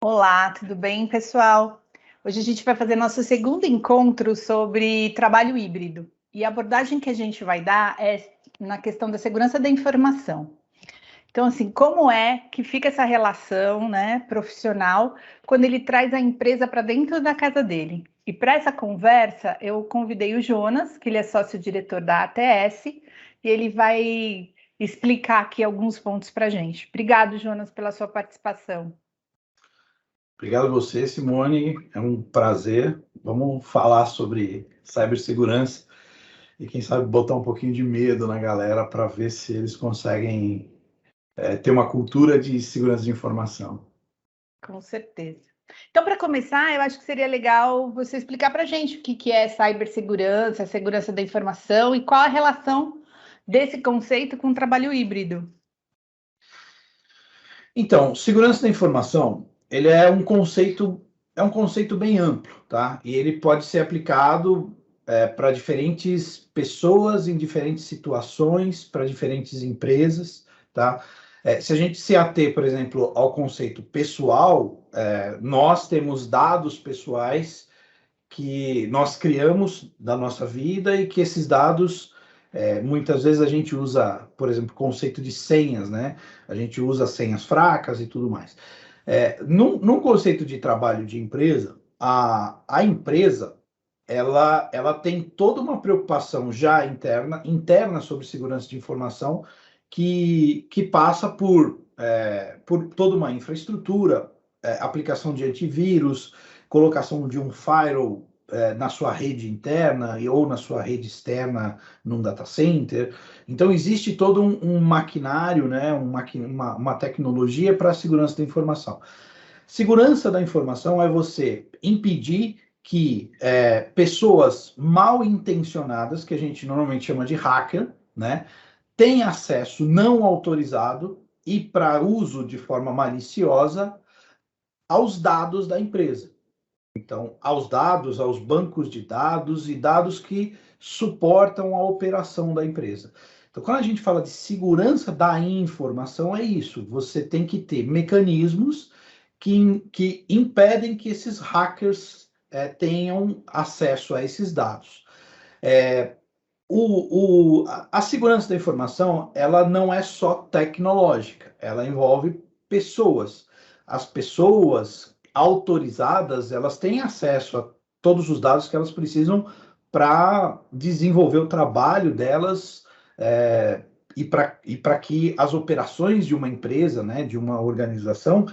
Olá, tudo bem, pessoal? Hoje a gente vai fazer nosso segundo encontro sobre trabalho híbrido. E a abordagem que a gente vai dar é na questão da segurança da informação. Então, assim, como é que fica essa relação, né, profissional quando ele traz a empresa para dentro da casa dele? E para essa conversa, eu convidei o Jonas, que ele é sócio-diretor da ATS, e ele vai explicar aqui alguns pontos para a gente. Obrigado, Jonas, pela sua participação. Obrigado a você, Simone. É um prazer. Vamos falar sobre cibersegurança e, quem sabe, botar um pouquinho de medo na galera para ver se eles conseguem ter uma cultura de segurança de informação. Com certeza. Então, para começar, eu acho que seria legal você explicar para a gente o que é cibersegurança, segurança da informação e qual a relação desse conceito com o trabalho híbrido. Então, segurança da informação, ele é um conceito bem amplo, tá? E ele pode ser aplicado para diferentes pessoas em diferentes situações, para diferentes empresas, tá? Se a gente se ater, por exemplo, ao conceito pessoal, nós temos dados pessoais que nós criamos da nossa vida e que esses dados, muitas vezes a gente usa, por exemplo, conceito de senhas, né? A gente usa senhas fracas e tudo mais. Num conceito de trabalho de empresa, a empresa ela tem toda uma preocupação já interna sobre segurança de informação que passa por toda uma infraestrutura, aplicação de antivírus, colocação de um firewall na sua rede interna ou na sua rede externa num data center. Então, existe todo um maquinário, né, uma tecnologia para a segurança da informação. Segurança da informação é você impedir que pessoas mal intencionadas, que a gente normalmente chama de hacker, né, tenham acesso não autorizado e para uso de forma maliciosa aos dados da empresa. Então, aos dados, aos bancos de dados e dados que suportam a operação da empresa. Então, quando a gente fala de segurança da informação, é isso. Você tem que ter mecanismos que impedem que esses hackers tenham acesso a esses dados. A segurança da informação, ela não é só tecnológica, ela envolve pessoas. As pessoas autorizadas, elas têm acesso a todos os dados que elas precisam para desenvolver o trabalho delas, e para que as operações de uma empresa, né, de uma organização,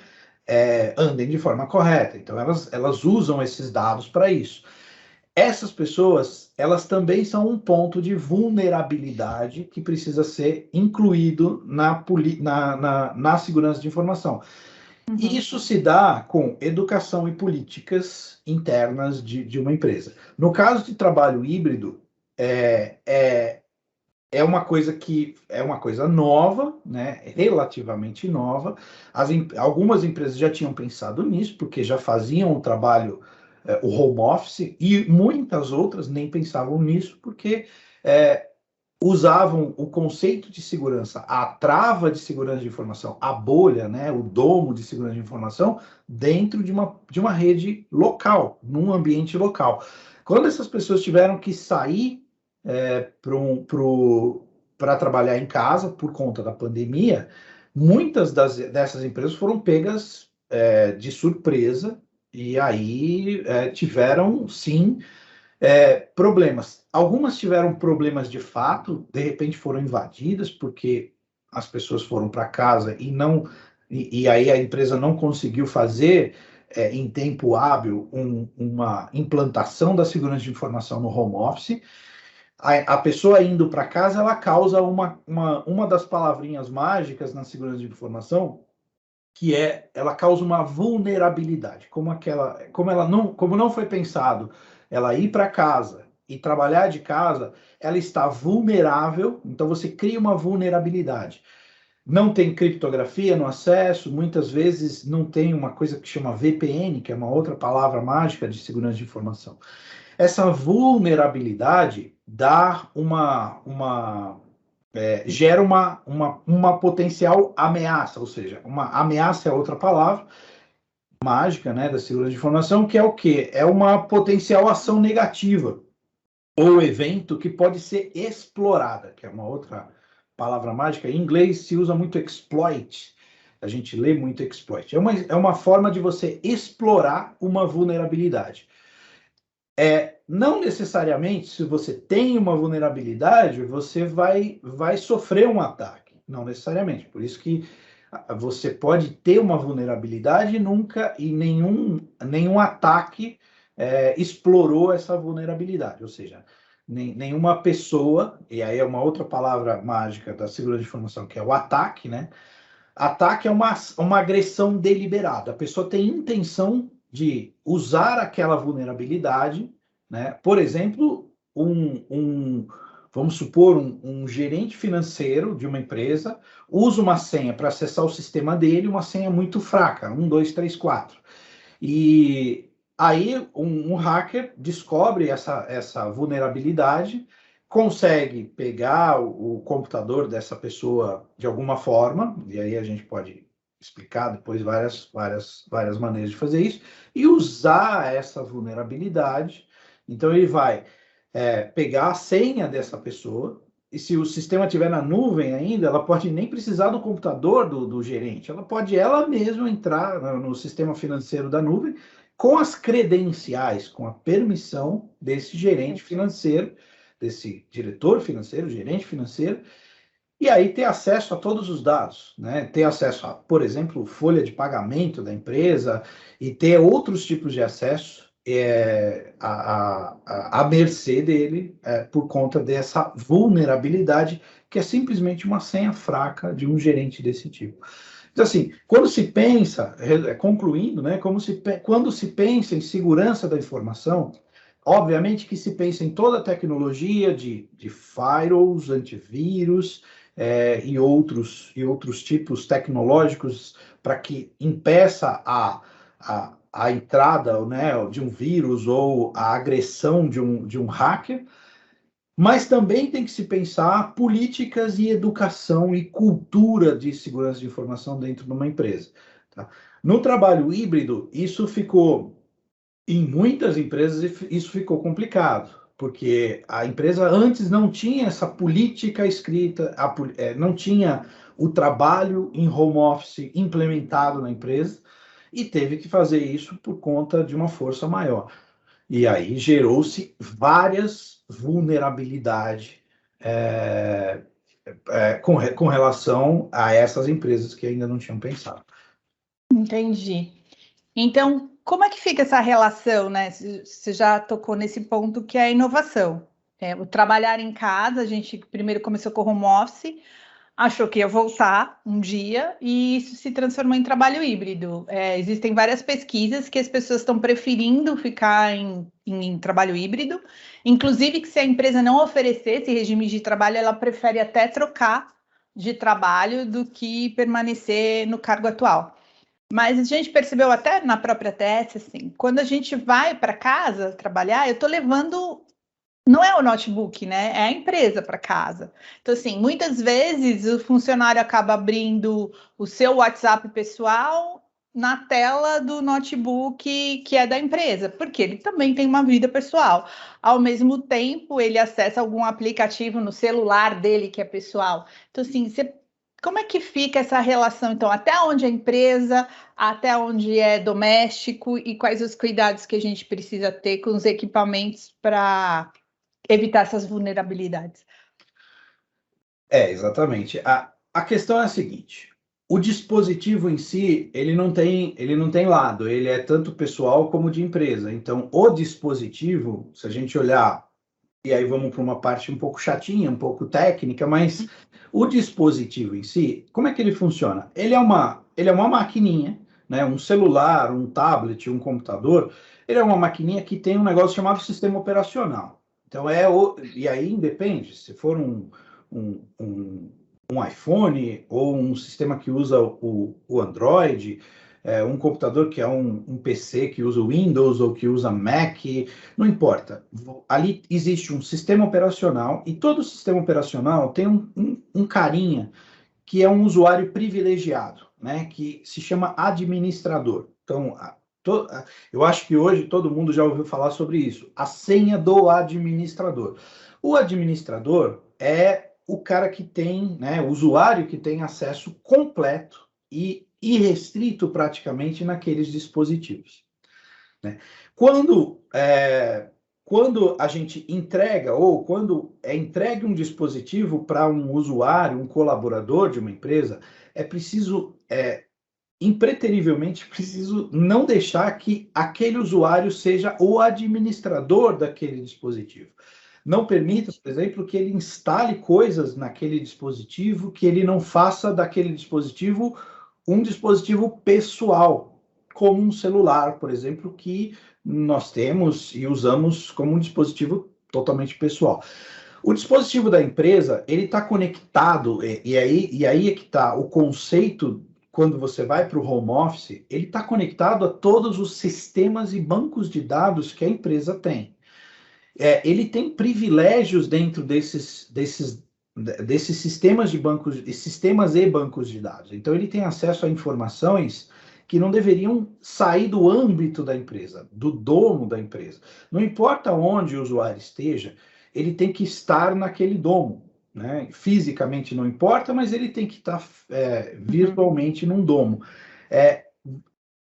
andem de forma correta. Então, elas usam esses dados para isso. Essas pessoas, elas também são um ponto de vulnerabilidade que precisa ser incluído na segurança de informação. E isso se dá com educação e políticas internas de uma empresa. No caso de trabalho híbrido, é uma coisa que é uma coisa nova, né? Relativamente nova. Algumas empresas já tinham pensado nisso, porque já faziam o trabalho, o home office, e muitas outras nem pensavam nisso, porque usavam o conceito de segurança, a trava de segurança de informação, a bolha, né? O domo de segurança de informação, dentro de uma rede local, num ambiente local. Quando essas pessoas tiveram que sair para trabalhar em casa por conta da pandemia, muitas dessas empresas foram pegas de surpresa e aí tiveram, sim, problemas. Algumas tiveram problemas de fato, de repente foram invadidas porque as pessoas foram para casa e aí a empresa não conseguiu fazer em tempo hábil uma implantação da segurança de informação no home office. A pessoa indo para casa, ela causa uma das palavrinhas mágicas na segurança de informação, que ela causa uma vulnerabilidade, como não foi pensado ela ir para casa e trabalhar de casa, ela está vulnerável, então você cria uma vulnerabilidade. Não tem criptografia no acesso, muitas vezes não tem uma coisa que chama VPN, que é uma outra palavra mágica de segurança de informação. Essa vulnerabilidade gera uma potencial ameaça, ou seja, uma ameaça é outra palavra, mágica, né, da segurança de informação, que é o quê? É uma potencial ação negativa ou evento que pode ser explorada, que é uma outra palavra mágica. Em inglês se usa muito exploit, a gente lê muito exploit. É uma forma de você explorar uma vulnerabilidade. Não necessariamente, se você tem uma vulnerabilidade, você vai sofrer um ataque. Não necessariamente. Por isso que você pode ter uma vulnerabilidade e nenhum ataque explorou essa vulnerabilidade. Ou seja, nenhuma pessoa, e aí é uma outra palavra mágica da segurança de informação, que é o ataque, né? Ataque é uma agressão deliberada. A pessoa tem intenção de usar aquela vulnerabilidade, né? Por exemplo, vamos supor, um gerente financeiro de uma empresa usa uma senha para acessar o sistema dele, uma senha muito fraca, 1, 2, 3, 4. E aí um hacker descobre essa vulnerabilidade, consegue pegar o computador dessa pessoa de alguma forma, e aí a gente pode explicar depois várias maneiras de fazer isso, e usar essa vulnerabilidade. Então ele vai pegar a senha dessa pessoa, e se o sistema estiver na nuvem ainda, ela pode nem precisar do computador do gerente, ela pode ela mesma entrar no sistema financeiro da nuvem com as credenciais, com a permissão desse gerente financeiro, desse diretor financeiro, gerente financeiro, e aí ter acesso a todos os dados, né? Ter acesso a, por exemplo, folha de pagamento da empresa e ter outros tipos de acesso à mercê dele por conta dessa vulnerabilidade que é simplesmente uma senha fraca de um gerente desse tipo. Então, assim, quando se pensa, concluindo, né, quando se pensa em segurança da informação, obviamente que se pensa em toda a tecnologia de firewalls, antivírus, e outros tipos tecnológicos para que impeça a entrada, né, de um vírus ou a agressão de um hacker, mas também tem que se pensar políticas e educação e cultura de segurança de informação dentro de uma empresa. Tá? No trabalho híbrido, em muitas empresas, isso ficou complicado, porque a empresa antes não tinha essa política escrita, não tinha o trabalho em home office implementado na empresa, e teve que fazer isso por conta de uma força maior. E aí gerou-se várias vulnerabilidades com relação a essas empresas que ainda não tinham pensado. Entendi. Então, como é que fica essa relação, né? Você já tocou nesse ponto que é a inovação. O trabalhar em casa, a gente primeiro começou com home office, achou que ia voltar um dia e isso se transformou em trabalho híbrido. Existem várias pesquisas que as pessoas estão preferindo ficar em trabalho híbrido, inclusive que se a empresa não oferecer esse regime de trabalho, ela prefere até trocar de trabalho do que permanecer no cargo atual. Mas a gente percebeu até na própria TS, assim, quando a gente vai para casa trabalhar, eu estou levando, não é o notebook, né? É a empresa para casa. Então, assim, muitas vezes o funcionário acaba abrindo o seu WhatsApp pessoal na tela do notebook que é da empresa, porque ele também tem uma vida pessoal. Ao mesmo tempo, ele acessa algum aplicativo no celular dele que é pessoal. Então, assim, como é que fica essa relação, então, até onde é empresa, até onde é doméstico e quais os cuidados que a gente precisa ter com os equipamentos para evitar essas vulnerabilidades? Exatamente. A questão é a seguinte: o dispositivo em si, ele não tem lado, ele é tanto pessoal como de empresa. Então, o dispositivo, se a gente olhar, e aí vamos para uma parte um pouco chatinha, um pouco técnica, mas o dispositivo em si, como é que ele funciona? Ele é uma maquininha, né? Um celular, um tablet, um computador, ele é uma maquininha que tem um negócio chamado sistema operacional. Então, e aí independe, se for um, um iPhone ou um sistema que usa o Android, um computador que é um PC que usa o Windows ou que usa Mac, não importa. Ali existe um sistema operacional e todo sistema operacional tem um carinha que é um usuário privilegiado, né, que se chama administrador. Então, eu acho que hoje todo mundo já ouviu falar sobre isso. A senha do administrador. O administrador é o cara que tem, né, o usuário que tem acesso completo e irrestrito praticamente naqueles dispositivos, né? Quando, quando a gente entrega ou quando é entregue um dispositivo para um usuário, um colaborador de uma empresa, é preciso impreterivelmente preciso não deixar que aquele usuário seja o administrador daquele dispositivo. Não permita, por exemplo, que ele instale coisas naquele dispositivo, que ele não faça daquele dispositivo um dispositivo pessoal, como um celular, por exemplo, que nós temos e usamos como um dispositivo totalmente pessoal. O dispositivo da empresa, ele está conectado, e aí é que está o conceito. Quando você vai para o home office, ele está conectado a todos os sistemas e bancos de dados que a empresa tem. Ele tem privilégios dentro desses sistemas de bancos, sistemas e bancos de dados. Então, ele tem acesso a informações que não deveriam sair do âmbito da empresa, do dono da empresa. Não importa onde o usuário esteja, ele tem que estar naquele domo, né? Fisicamente não importa, mas ele tem que estar virtualmente num domo.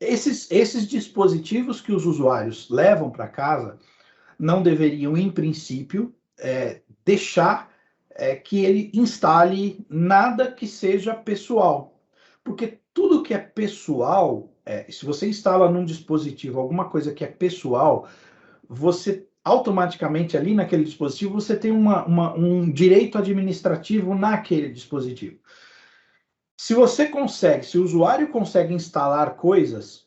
Esses dispositivos que os usuários levam para casa não deveriam, em princípio, deixar que ele instale nada que seja pessoal. Porque tudo que é pessoal, se você instala num dispositivo alguma coisa que é pessoal, você automaticamente ali naquele dispositivo, você tem um direito administrativo naquele dispositivo. Se o usuário consegue instalar coisas,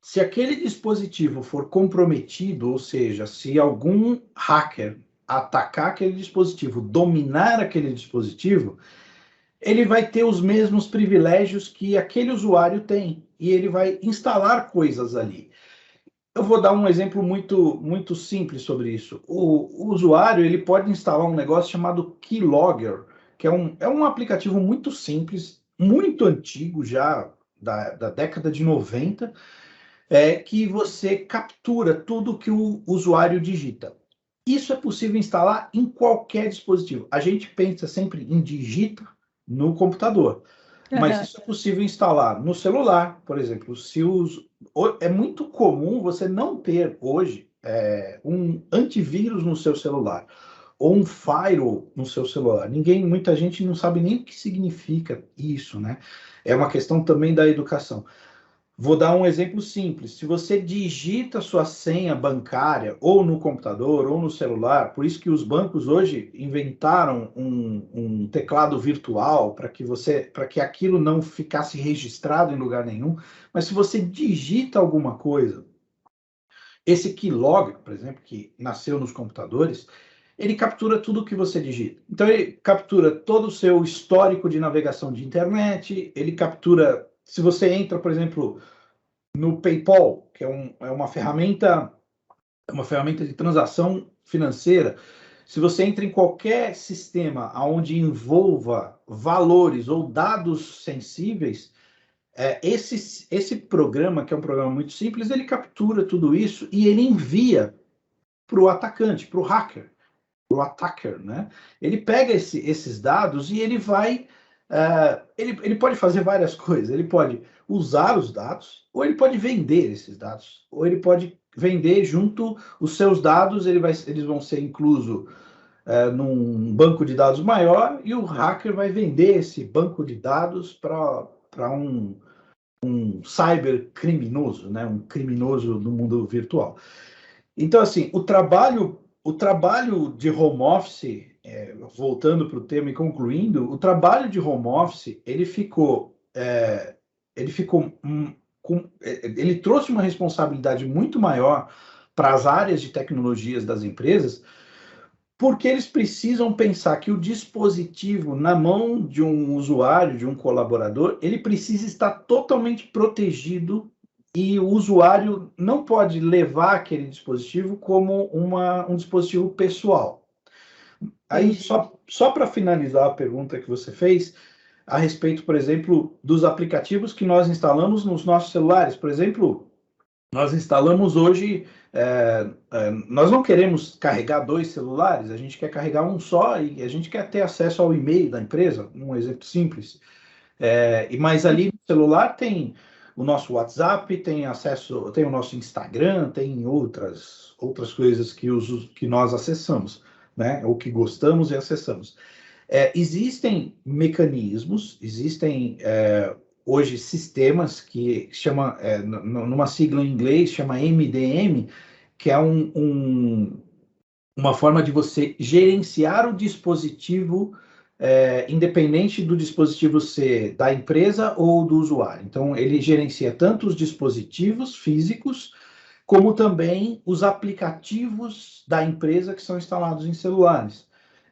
se aquele dispositivo for comprometido, ou seja, se algum hacker atacar aquele dispositivo, dominar aquele dispositivo, ele vai ter os mesmos privilégios que aquele usuário tem, e ele vai instalar coisas ali. Eu vou dar um exemplo muito simples sobre isso. O usuário ele pode instalar um negócio chamado Keylogger, que é um aplicativo muito simples, muito antigo já, da década de 90, que você captura tudo que o usuário digita. Isso é possível instalar em qualquer dispositivo. A gente pensa sempre em digita no computador, mas isso é possível instalar no celular, por exemplo. É muito comum você não ter hoje um antivírus no seu celular ou um firewall no seu celular. Muita gente não sabe nem o que significa isso, né? É uma questão também da educação. Vou dar um exemplo simples. Se você digita sua senha bancária ou no computador ou no celular, por isso que os bancos hoje inventaram um teclado virtual para que aquilo não ficasse registrado em lugar nenhum. Mas se você digita alguma coisa, esse keylogger, por exemplo, que nasceu nos computadores, ele captura tudo o que você digita. Então ele captura todo o seu histórico de navegação de internet, ele captura, se você entra, por exemplo, no PayPal, que é uma ferramenta de transação financeira. Se você entra em qualquer sistema onde envolva valores ou dados sensíveis, esse programa, que é um programa muito simples, ele captura tudo isso e ele envia para o atacante, para o hacker, para o attacker, né? Ele pega esses dados e ele vai ele pode fazer várias coisas. Ele pode usar os dados, ou ele pode vender esses dados, ou ele pode vender junto os seus dados, eles vão ser inclusos num banco de dados maior, e o hacker vai vender esse banco de dados para um cybercriminoso, né? Um criminoso no mundo virtual. Então, assim, o trabalho de home office, voltando para o tema e concluindo, o trabalho de home office, ele trouxe uma responsabilidade muito maior para as áreas de tecnologias das empresas, porque eles precisam pensar que o dispositivo na mão de um usuário, de um colaborador, ele precisa estar totalmente protegido e o usuário não pode levar aquele dispositivo como um dispositivo pessoal. Aí, só para finalizar a pergunta que você fez, a respeito, por exemplo, dos aplicativos que nós instalamos nos nossos celulares. Por exemplo, nós instalamos hoje, nós não queremos carregar 2 celulares, a gente quer carregar um só e a gente quer ter acesso ao e-mail da empresa, um exemplo simples. Mas ali no celular tem o nosso WhatsApp, tem acesso, tem o nosso Instagram, tem outras coisas que nós acessamos, né? Ou que gostamos e acessamos. Existem mecanismos, existem hoje sistemas que chama, numa sigla em inglês, chama MDM, que é uma forma de você gerenciar o dispositivo, independente do dispositivo ser da empresa ou do usuário. Então, ele gerencia tanto os dispositivos físicos, como também os aplicativos da empresa que são instalados em celulares.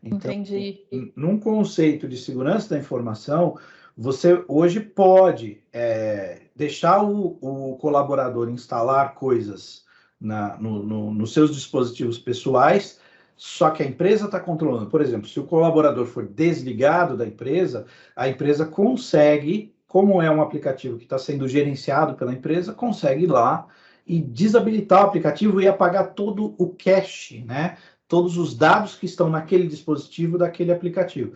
Então, Entendi. num conceito de segurança da informação, você hoje pode deixar o colaborador instalar coisas nos seus dispositivos pessoais, só que a empresa está controlando. Por exemplo, se o colaborador for desligado da empresa, a empresa consegue, como é um aplicativo que está sendo gerenciado pela empresa, consegue ir lá e desabilitar o aplicativo e apagar todo o cache, né? Todos os dados que estão naquele dispositivo daquele aplicativo.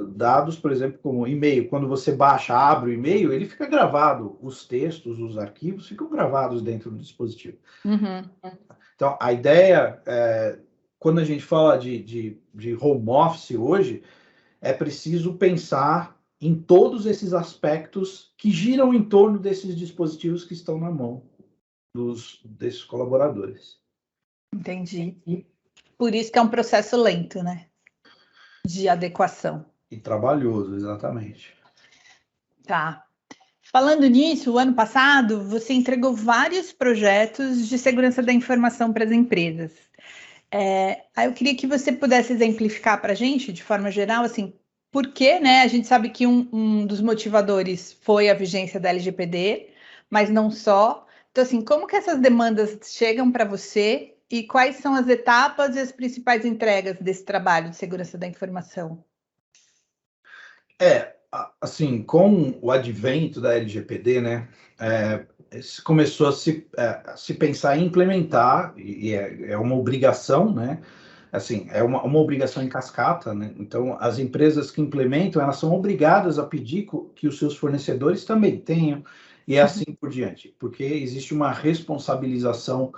Dados, por exemplo, como e-mail. Quando você baixa, abre o e-mail, ele fica gravado. Os textos, os arquivos ficam gravados dentro do dispositivo. Uhum. Então, a ideia, quando a gente fala de home office hoje, é preciso pensar em todos esses aspectos que giram em torno desses dispositivos que estão na mão desses colaboradores. Entendi. Por isso que é um processo lento, né? De adequação. E trabalhoso, exatamente. Tá. Falando nisso, o ano passado você entregou vários projetos de segurança da informação para as empresas. Aí eu queria que você pudesse exemplificar para a gente, de forma geral, assim, por que, né? A gente sabe que um dos motivadores foi a vigência da LGPD, mas não só. Então, assim, como que essas demandas chegam para você e quais são as etapas e as principais entregas desse trabalho de segurança da informação? Assim, com o advento da LGPD, né, começou a se pensar em implementar, e é uma obrigação, né, assim, é uma obrigação em cascata, né, então as empresas que implementam, elas são obrigadas a pedir que os seus fornecedores também tenham, e assim por diante, porque existe uma responsabilização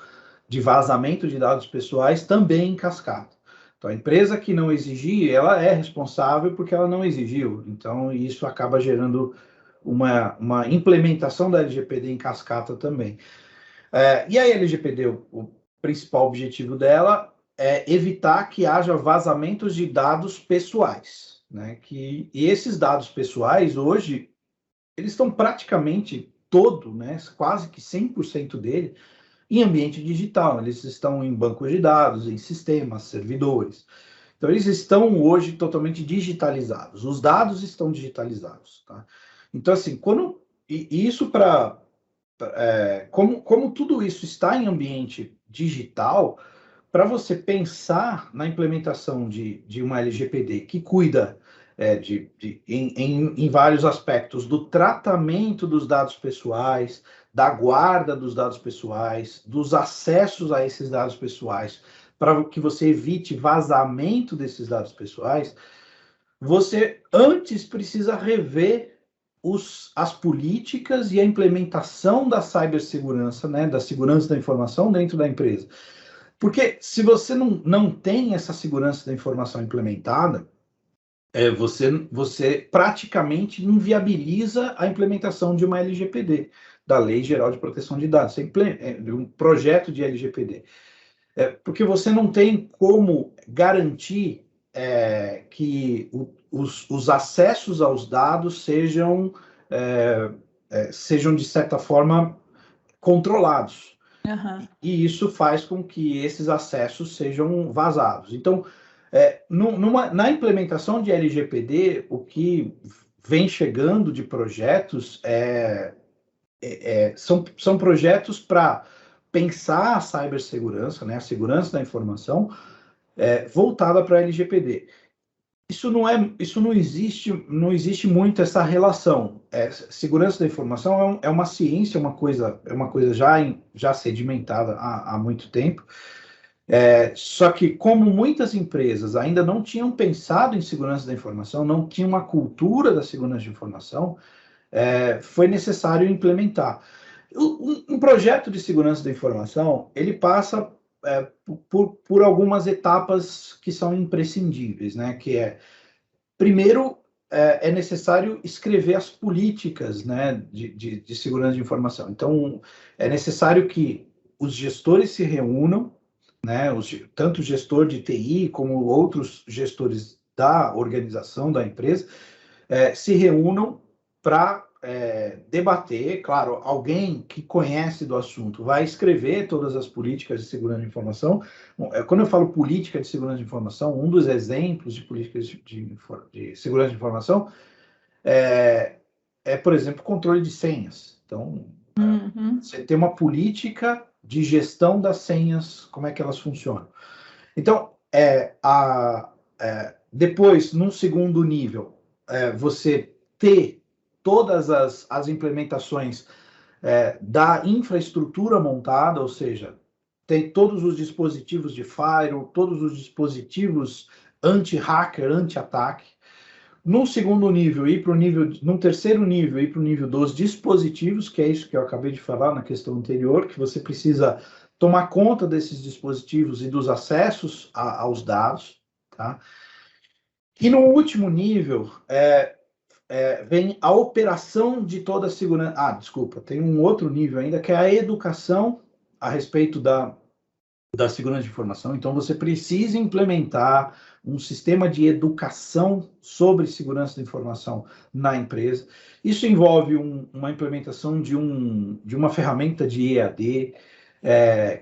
de vazamento de dados pessoais também em cascata. Então, a empresa que não exigir, ela é responsável porque ela não exigiu. Então, isso acaba gerando uma implementação da LGPD em cascata também. E a LGPD, o principal objetivo dela é evitar que haja vazamentos de dados pessoais, né? E esses dados pessoais, hoje, eles estão praticamente né? Quase que 100% dele, em ambiente digital. Eles estão em bancos de dados, em sistemas, servidores. Então, eles estão hoje totalmente digitalizados. Os dados estão digitalizados. Tá? Então, assim, isso como tudo isso está em ambiente digital, para você pensar na implementação de uma LGPD que cuida em vários aspectos do tratamento dos dados pessoais, da guarda dos dados pessoais, dos acessos a esses dados pessoais, para que você evite vazamento desses dados pessoais, você antes precisa rever as políticas e a implementação da cibersegurança, né, da segurança da informação dentro da empresa. Porque se você não tem essa segurança da informação implementada, você praticamente inviabiliza a implementação de uma LGPD, da Lei Geral de Proteção de Dados, de um projeto de LGPD. Porque você não tem como garantir que os acessos aos dados sejam, de certa forma, controlados. Uhum. E isso faz com que esses acessos sejam vazados. Então, na implementação de LGPD, o que vem chegando de projetos são projetos para pensar a cibersegurança, né, a segurança da informação, voltada para a LGPD. Isso não existe muito essa relação. Segurança da informação é uma ciência, é uma coisa já sedimentada há muito tempo. Só que como muitas empresas ainda não tinham pensado em segurança da informação, não tinham uma cultura da segurança de informação, foi necessário implementar. Um projeto de segurança da informação, ele passa por algumas etapas que são imprescindíveis, né? Que primeiro, é necessário escrever as políticas, né, de segurança de informação. Então, é necessário que os gestores se reúnam, né, tanto o gestor de TI como outros gestores da organização, da empresa, se reúnam para debater. Claro, alguém que conhece do assunto vai escrever todas as políticas de segurança de informação. Bom, quando eu falo política de segurança de informação, um dos exemplos de políticas de segurança de informação por exemplo, controle de senhas. Então, você tem uma política de gestão das senhas, como é que elas funcionam. Então, depois, num segundo nível, você ter todas as implementações da infraestrutura montada, ou seja, tem todos os dispositivos de firewall, todos os dispositivos anti-hacker, anti-ataque. Num segundo nível, num terceiro nível, ir para o nível dos dispositivos, que é isso que eu acabei de falar na questão anterior, que você precisa tomar conta desses dispositivos e dos acessos aos dados, tá? E no último nível, vem a operação de toda a segurança. Desculpa, tem um outro nível ainda, que é a educação a respeito da segurança de informação. Então, você precisa implementar um sistema de educação sobre segurança da informação na empresa. Isso envolve uma implementação de uma ferramenta de EAD,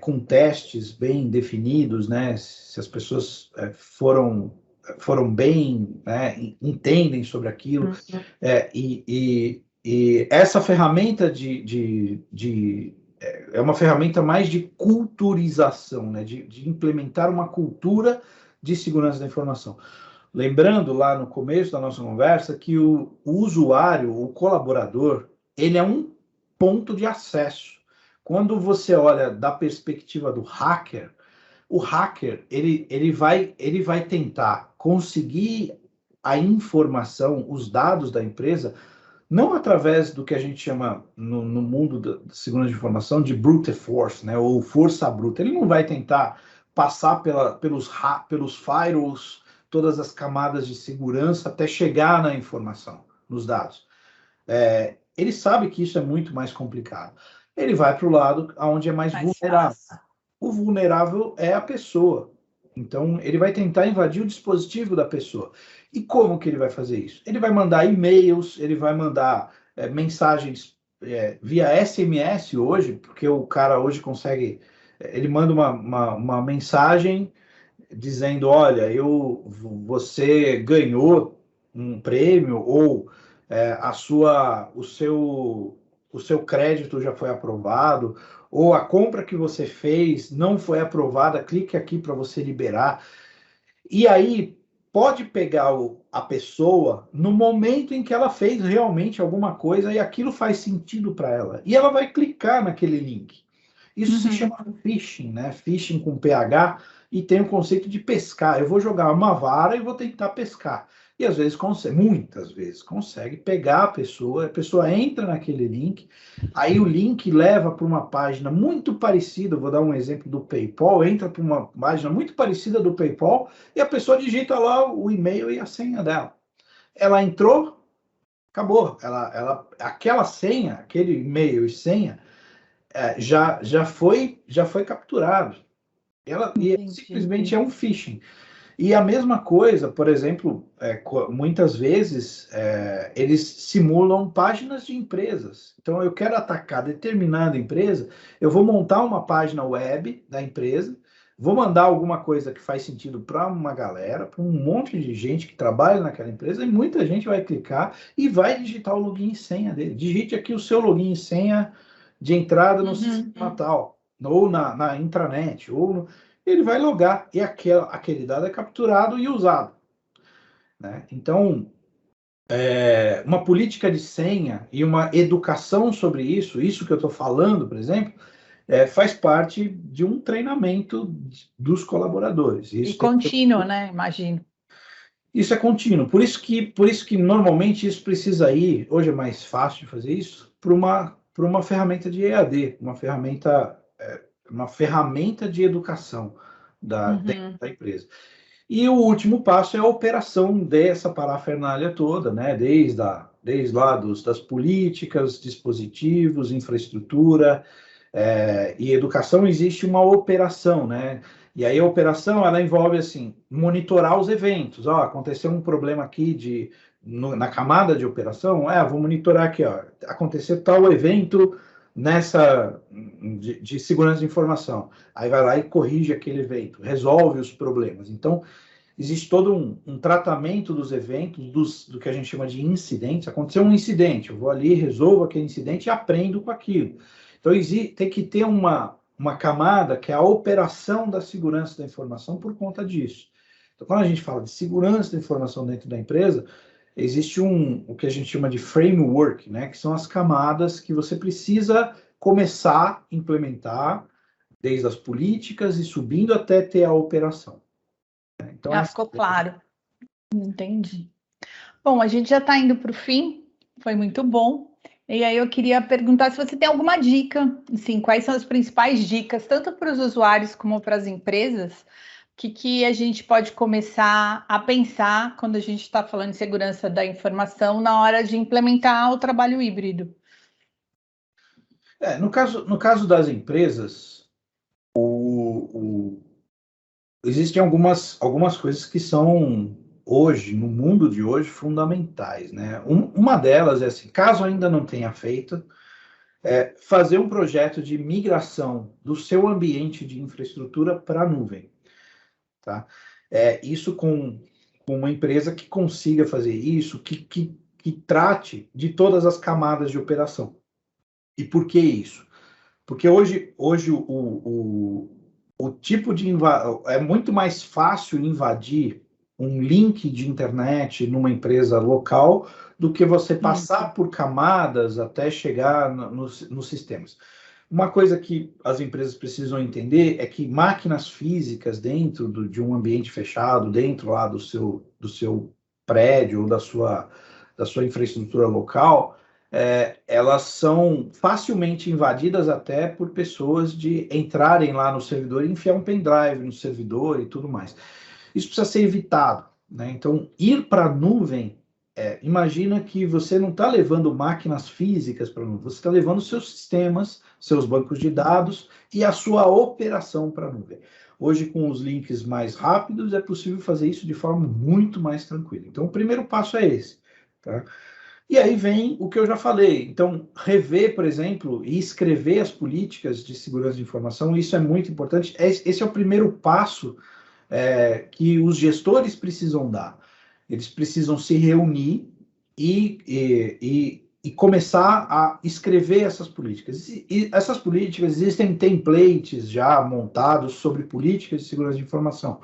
com testes bem definidos, né? Se as pessoas foram bem, né, entendem sobre aquilo. E essa ferramenta é uma ferramenta mais de culturização, né, de implementar uma cultura de segurança da informação. Lembrando lá no começo da nossa conversa que o usuário, o colaborador, ele é um ponto de acesso. Quando você olha da perspectiva do hacker, o hacker ele vai tentar conseguir a informação, os dados da empresa, não através do que a gente chama no mundo da segurança de informação de brute force, né, ou força bruta. Ele não vai tentar passar pelos firewalls, todas as camadas de segurança até chegar na informação, nos dados. Ele sabe que isso é muito mais complicado. Ele vai para o lado onde é mais vulnerável. O vulnerável é a pessoa. Então, ele vai tentar invadir o dispositivo da pessoa. E como que ele vai fazer isso? Ele vai mandar e-mails, ele vai mandar mensagens via SMS hoje, porque o cara hoje consegue... Ele manda uma mensagem dizendo, olha, você ganhou um prêmio, ou o seu crédito já foi aprovado, ou a compra que você fez não foi aprovada, clique aqui para você liberar. E aí pode pegar a pessoa no momento em que ela fez realmente alguma coisa e aquilo faz sentido para ela. E ela vai clicar naquele link. Isso se chama phishing, né? Phishing com PH, e tem o conceito de pescar. Eu vou jogar uma vara e vou tentar pescar. E às vezes muitas vezes consegue pegar a pessoa entra naquele link, aí o link leva para uma página muito parecida, vou dar um exemplo do PayPal, entra para uma página muito parecida do PayPal, e a pessoa digita lá o e-mail e a senha dela. Ela entrou, acabou. Aquela senha, aquele e-mail e senha, já foi capturado. E simplesmente é um phishing. E a mesma coisa, por exemplo, muitas vezes eles simulam páginas de empresas. Então, eu quero atacar determinada empresa, eu vou montar uma página web da empresa, vou mandar alguma coisa que faz sentido para uma galera, para um monte de gente que trabalha naquela empresa, e muita gente vai clicar e vai digitar o login e senha dele. Digite aqui o seu login e senha de entrada no sistema tal, ou na intranet, ele vai logar, e aquele dado é capturado e usado. né? Então, uma política de senha e uma educação sobre isso que eu estou falando, por exemplo, faz parte de um treinamento dos colaboradores. E Isso tem que ser. contínuo, né? Imagino. Isso é contínuo. Por isso que normalmente isso precisa ir, hoje é mais fácil de fazer isso, para uma ferramenta de EAD, uma ferramenta de educação dentro Uhum. da empresa. E o último passo é a operação dessa parafernália toda, né? Desde lá das políticas, dispositivos, infraestrutura, e educação, existe uma operação, né? E aí a operação, ela envolve, assim, monitorar os eventos. Ó, aconteceu um problema aqui na camada de operação, vou monitorar aqui, ó, aconteceu tal evento de segurança de informação. Aí vai lá e corrige aquele evento, resolve os problemas. Então, existe todo um tratamento dos eventos, do que a gente chama de incidentes. Aconteceu um incidente, eu vou ali, resolvo aquele incidente e aprendo com aquilo. Então, tem que ter uma camada que é a operação da segurança da informação por conta disso. Então, quando a gente fala de segurança da informação dentro da empresa, existe o que a gente chama de framework, né? Que são as camadas que você precisa começar a implementar, desde as políticas e subindo até ter a operação. Então, Ficou claro. Entendi. Bom, a gente já está indo para o fim, foi muito bom. E aí eu queria perguntar se você tem alguma dica, assim, quais são as principais dicas, tanto para os usuários como para as empresas, que a gente pode começar a pensar quando a gente está falando de segurança da informação na hora de implementar o trabalho híbrido. No caso das empresas, existem algumas coisas que são, hoje, no mundo de hoje, fundamentais, né? Uma delas é assim, caso ainda não tenha feito, fazer um projeto de migração do seu ambiente de infraestrutura para a nuvem, tá? Isso com uma empresa que consiga fazer isso, que trate de todas as camadas de operação. E por que isso? Porque hoje o tipo de é muito mais fácil invadir um link de internet numa empresa local do que você passar por camadas até chegar nos sistemas. Uma coisa que as empresas precisam entender é que máquinas físicas dentro de um ambiente fechado, dentro lá do seu prédio ou da sua infraestrutura local, elas são facilmente invadidas até por pessoas de entrarem lá no servidor e enfiar um pendrive no servidor e tudo mais. Isso precisa ser evitado, né? Então, ir para a nuvem, imagina que você não está levando máquinas físicas para a nuvem, você está levando seus sistemas, seus bancos de dados e a sua operação para a nuvem. Hoje, com os links mais rápidos, é possível fazer isso de forma muito mais tranquila. Então, o primeiro passo é esse, tá? E aí vem o que eu já falei. Então, rever, por exemplo, e escrever as políticas de segurança de informação, isso é muito importante. Esse é o primeiro passo que os gestores precisam dar. Eles precisam se reunir e começar a escrever essas políticas. E essas políticas, existem templates já montados sobre políticas de segurança de informação.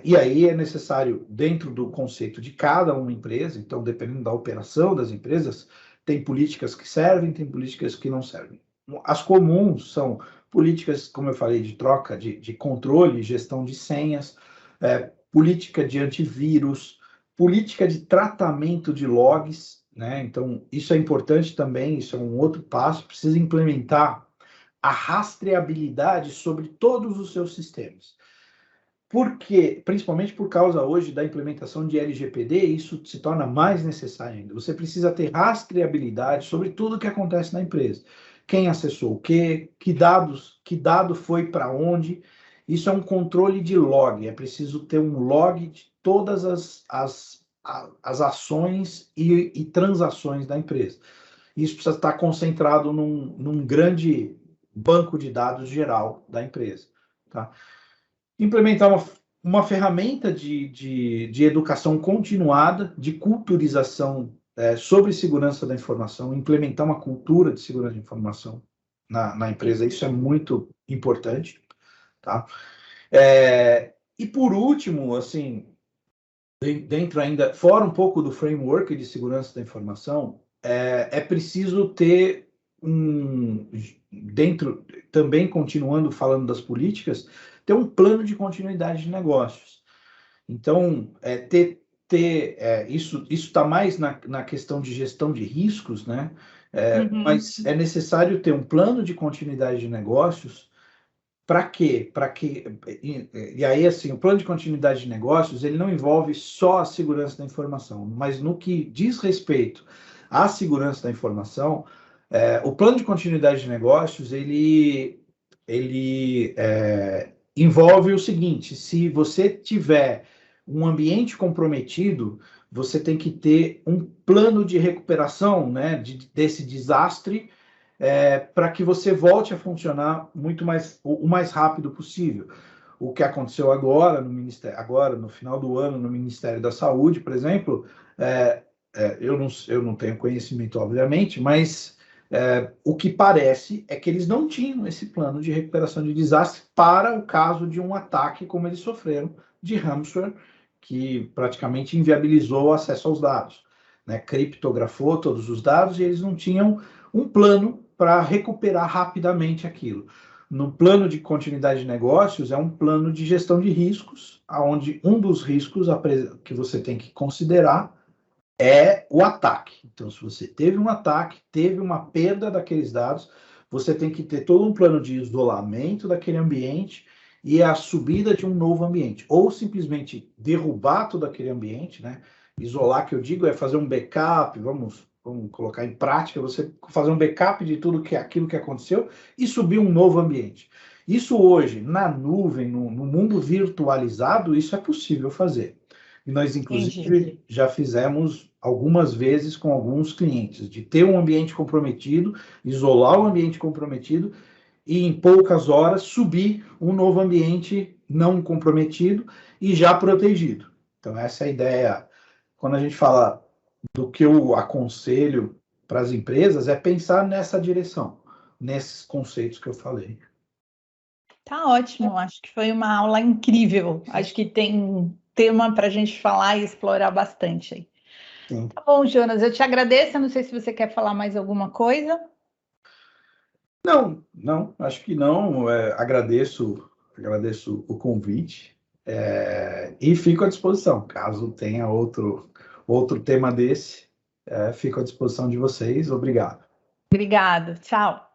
E aí é necessário, dentro do conceito de cada uma empresa, então, dependendo da operação das empresas, tem políticas que servem, tem políticas que não servem. As comuns são políticas, como eu falei, de troca, de controle, gestão de senhas, política de antivírus, política de tratamento de logs, né? Então, isso é importante também, isso é um outro passo, precisa implementar a rastreabilidade sobre todos os seus sistemas. Porque, principalmente por causa hoje da implementação de LGPD, isso se torna mais necessário ainda. Você precisa ter rastreabilidade sobre tudo o que acontece na empresa. Quem acessou o quê, que dado foi para onde. Isso é um controle de log. É preciso ter um log de todas as ações e transações da empresa. Isso precisa estar concentrado num grande banco de dados geral da empresa, tá? Implementar uma ferramenta de educação continuada, de culturização sobre segurança da informação, implementar uma cultura de segurança da informação na empresa, isso é muito importante, tá? E por último, assim, dentro ainda, fora um pouco do framework de segurança da informação, é preciso ter dentro, também continuando falando das políticas, ter um plano de continuidade de negócios. Então, isso está mais na questão de gestão de riscos, né? Mas é necessário ter um plano de continuidade de negócios. Para quê? E aí, assim, o plano de continuidade de negócios, ele não envolve só a segurança da informação, mas no que diz respeito à segurança da informação, o plano de continuidade de negócios, ele envolve o seguinte: se você tiver um ambiente comprometido, você tem que ter um plano de recuperação, né, desse desastre, para que você volte a funcionar o mais rápido possível. O que aconteceu agora no final do ano, no Ministério da Saúde, por exemplo, eu não tenho conhecimento, obviamente, mas o que parece é que eles não tinham esse plano de recuperação de desastre para o caso de um ataque como eles sofreram de ransomware, que praticamente inviabilizou o acesso aos dados, né? Criptografou todos os dados e eles não tinham um plano para recuperar rapidamente aquilo. No plano de continuidade de negócios, é um plano de gestão de riscos, onde um dos riscos que você tem que considerar é o ataque. Então, se você teve um ataque, teve uma perda daqueles dados, você tem que ter todo um plano de isolamento daquele ambiente e a subida de um novo ambiente. Ou simplesmente derrubar todo aquele ambiente, né? Isolar, que eu digo, é fazer um backup, vamos colocar em prática, você fazer um backup de tudo aquilo que aconteceu e subir um novo ambiente. Isso hoje, na nuvem, no mundo virtualizado, isso é possível fazer. E nós, inclusive, já fizemos algumas vezes com alguns clientes, de ter um ambiente comprometido, isolar o ambiente comprometido e, em poucas horas, subir um novo ambiente não comprometido e já protegido. Então, essa é a ideia. Quando a gente fala do que eu aconselho para as empresas, é pensar nessa direção, nesses conceitos que eu falei. Tá ótimo, acho que foi uma aula incrível. Acho que tem tema para a gente falar e explorar bastante aí. Sim. Tá bom, Jonas, eu te agradeço. Eu não sei se você quer falar mais alguma coisa. Não, acho que não. Agradeço o convite, e fico à disposição. Caso tenha outro tema desse, fico à disposição de vocês. Obrigado. Obrigado, tchau.